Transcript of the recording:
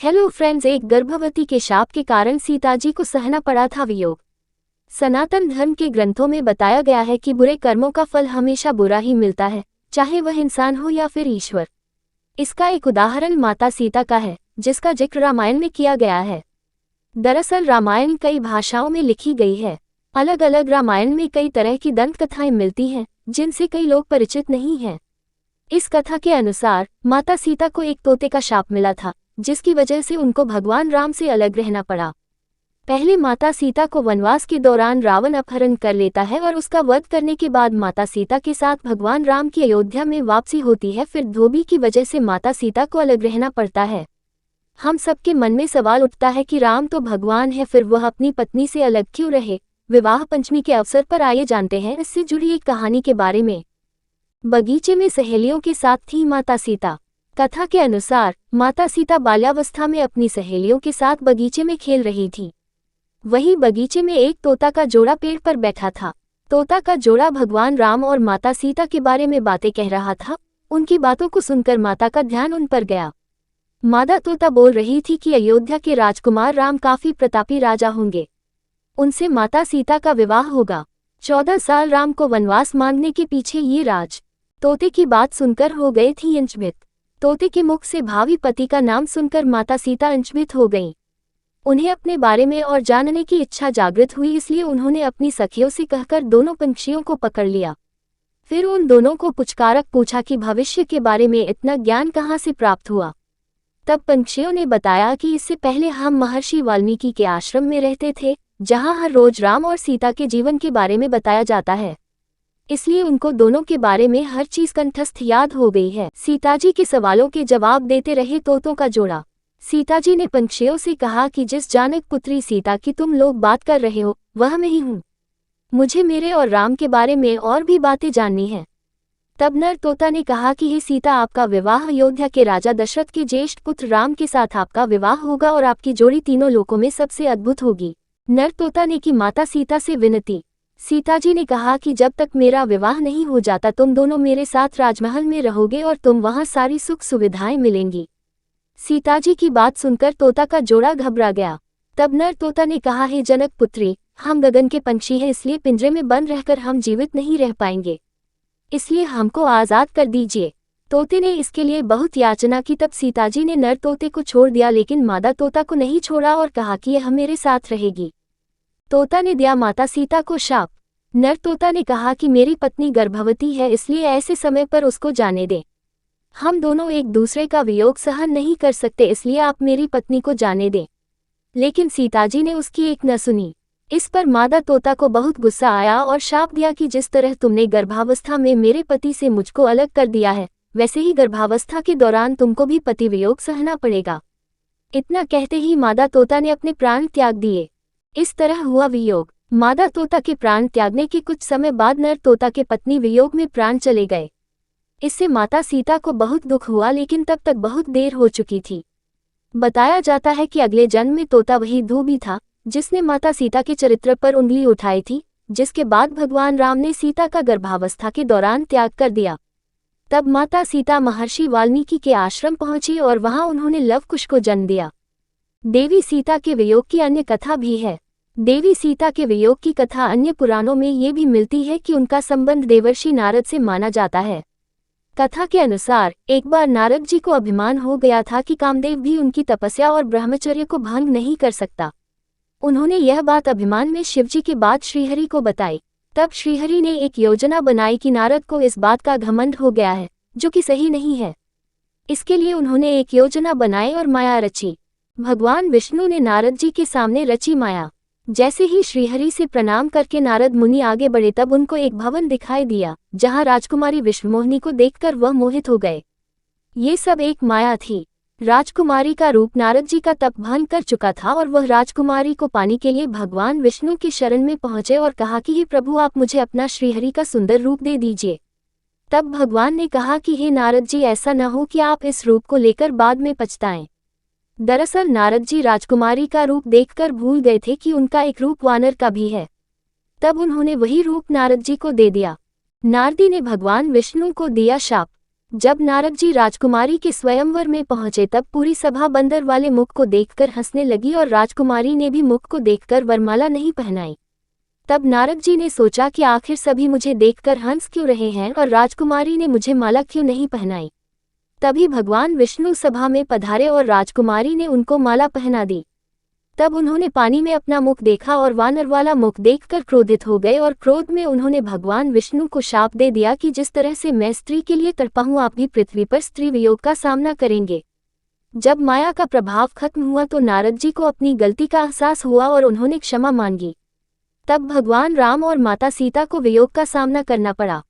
Hello friends, एक गर्भवती के शाप के कारण सीता जी को सहना पड़ा था वियोग। सनातन धर्म के ग्रंथों में बताया गया है कि बुरे कर्मों का फल हमेशा बुरा ही मिलता है, चाहे वह इंसान हो या फिर ईश्वर। इसका एक उदाहरण माता सीता का है, जिसका जिक्र रामायण में किया गया है। दरअसल रामायण कई भाषाओं में लिखी गई है। अलग अलग रामायण में कई तरह की दंत कथाएं मिलती हैं, जिनसे कई लोग परिचित नहीं हैं। इस कथा के अनुसार माता सीता को एक तोते का शाप मिला था, जिसकी वजह से उनको भगवान राम से अलग रहना पड़ा। पहले माता सीता को वनवास के दौरान रावण अपहरण कर लेता है और उसका वध करने के बाद माता सीता के साथ भगवान राम की अयोध्या में वापसी होती है। फिर धोबी की वजह से माता सीता को अलग रहना पड़ता है। हम सबके मन में सवाल उठता है कि राम तो भगवान है, फिर वह अपनी पत्नी से अलग क्यों रहे। विवाह पंचमी के अवसर पर आइए जानते हैं इससे जुड़ी एक कहानी के बारे में। बगीचे में सहेलियों के साथ थी माता सीता। कथा के अनुसार माता सीता बाल्यावस्था में अपनी सहेलियों के साथ बगीचे में खेल रही थी। वहीं बगीचे में एक तोता का जोड़ा पेड़ पर बैठा था। तोता का जोड़ा भगवान राम और माता सीता के बारे में बातें कह रहा था। उनकी बातों को सुनकर माता का ध्यान उन पर गया। मादा तोता बोल रही थी कि अयोध्या के राजकुमार राम काफी प्रतापी राजा होंगे, उनसे माता सीता का विवाह होगा। 14 साल राम को वनवास मांगने के पीछे ये राज। तोते की बात सुनकर हो गए थी अंचभित। तोते के मुख से भावी पति का नाम सुनकर माता सीता अंचभित हो गईं। उन्हें अपने बारे में और जानने की इच्छा जागृत हुई, इसलिए उन्होंने अपनी सखियों से कहकर दोनों पंछियों को पकड़ लिया। फिर उन दोनों को पुचकारक पूछा कि भविष्य के बारे में इतना ज्ञान कहाँ से प्राप्त हुआ। तब पंछियों ने बताया कि इससे पहले हम महर्षि वाल्मीकि के आश्रम में रहते थे, जहाँ हर रोज राम और सीता के जीवन के बारे में बताया जाता है, इसलिए उनको दोनों के बारे में हर चीज कंठस्थ याद हो गई है। सीताजी के सवालों के जवाब देते रहे तोतों का जोड़ा। सीताजी ने पंछियों से कहा कि जिस जानक पुत्री सीता की तुम लोग बात कर रहे हो, वह मैं ही हूँ। मुझे मेरे और राम के बारे में और भी बातें जाननी हैं। तब नर तोता ने कहा कि हे सीता, आपका विवाह अयोध्या के राजा दशरथ के ज्येष्ठ पुत्र राम के साथ आपका विवाह होगा और आपकी जोड़ी तीनों लोकों में सबसे अद्भुत होगी। नर तोता ने की माता सीता से विनती। सीताजी ने कहा कि जब तक मेरा विवाह नहीं हो जाता तुम दोनों मेरे साथ राजमहल में रहोगे और तुम वहां सारी सुख सुविधाएं मिलेंगी। सीताजी की बात सुनकर तोता का जोड़ा घबरा गया। तब नर तोता ने कहा, हे जनक पुत्री, हम गगन के पंछी हैं, इसलिए पिंजरे में बंद रहकर हम जीवित नहीं रह पाएंगे, इसलिए हमको आजाद कर दीजिए। तोते ने इसके लिए बहुत याचना की। तब सीताजी ने नर तोते को छोड़ दिया, लेकिन मादा तोता को नहीं छोड़ा और कहा कि यह मेरे साथ रहेगी। तोता ने दिया माता सीता को शाप। नर तोता ने कहा कि मेरी पत्नी गर्भवती है, इसलिए ऐसे समय पर उसको जाने दें। हम दोनों एक दूसरे का वियोग सहन नहीं कर सकते, इसलिए आप मेरी पत्नी को जाने दें। लेकिन सीताजी ने उसकी एक न सुनी। इस पर मादा तोता को बहुत गुस्सा आया और शाप दिया कि जिस तरह तुमने गर्भावस्था में मेरे पति से मुझको अलग कर दिया है, वैसे ही गर्भावस्था के दौरान तुमको भी पति वियोग सहना पड़ेगा। इतना कहते ही मादा तोता ने अपने प्राण त्याग दिए। इस तरह हुआ वियोग। मादा तोता के प्राण त्यागने के कुछ समय बाद नर तोता के पत्नी वियोग में प्राण चले गए। इससे माता सीता को बहुत दुख हुआ, लेकिन तब तक बहुत देर हो चुकी थी। बताया जाता है कि अगले जन्म में तोता वही धोबी था जिसने माता सीता के चरित्र पर उंगली उठाई थी, जिसके बाद भगवान राम ने सीता का गर्भावस्था के दौरान त्याग कर दिया। तब माता सीता महर्षि वाल्मीकि के आश्रम पहुंची और वहां उन्होंने लव कुश को जन्म दिया। देवी सीता के वियोग की अन्य कथा भी है। देवी सीता के वियोग की कथा अन्य पुराणों में ये भी मिलती है कि उनका संबंध देवर्षि नारद से माना जाता है। कथा के अनुसार एक बार नारद जी को अभिमान हो गया था कि कामदेव भी उनकी तपस्या और ब्रह्मचर्य को भंग नहीं कर सकता। उन्होंने यह बात अभिमान में शिवजी के बाद श्रीहरि को बताई। तब श्रीहरि ने एक योजना बनाई कि नारद को इस बात का घमंड हो गया है, जो कि सही नहीं है। इसके लिए उन्होंने एक योजना बनाई और माया रची। भगवान विष्णु ने नारद जी के सामने रची माया। जैसे ही श्रीहरि से प्रणाम करके नारद मुनि आगे बढ़े, तब उनको एक भवन दिखाई दिया, जहां राजकुमारी विश्वमोहिनी को देखकर वह मोहित हो गए। ये सब एक माया थी। राजकुमारी का रूप नारद जी का तप भंग कर चुका था और वह राजकुमारी को पाने के लिए भगवान विष्णु की शरण में पहुंचे और कहा कि हे प्रभु, आप मुझे अपना श्रीहरि का सुंदर रूप दे दीजिए। तब भगवान ने कहा कि हे नारद जी, ऐसा न हो कि आप इस रूप को लेकर बाद में पछताएं। दरअसल नारद जी राजकुमारी का रूप देखकर भूल गए थे कि उनका एक रूप वानर का भी है। तब उन्होंने वही रूप नारद जी को दे दिया। नारदी ने भगवान विष्णु को दिया शाप। जब नारद जी राजकुमारी के स्वयंवर में पहुंचे तब पूरी सभा बंदर वाले मुख को देखकर हंसने लगी और राजकुमारी ने भी मुख को देखकर वरमाला नहीं पहनाई। तब नारद जी ने सोचा कि आखिर सभी मुझे देखकर हंस क्यों रहे हैं और राजकुमारी ने मुझे माला क्यों नहीं पहनाई। तभी भगवान विष्णु सभा में पधारे और राजकुमारी ने उनको माला पहना दी। तब उन्होंने पानी में अपना मुख देखा और वानर वाला मुख देखकर क्रोधित हो गए और क्रोध में उन्होंने भगवान विष्णु को शाप दे दिया कि जिस तरह से मैं स्त्री के लिए तड़पा हूँ आप भी पृथ्वी पर स्त्री वियोग का सामना करेंगे। जब माया का प्रभाव खत्म हुआ तो नारद जी को अपनी गलती का एहसास हुआ और उन्होंने क्षमा मांगी। तब भगवान राम और माता सीता को वियोग का सामना करना पड़ा।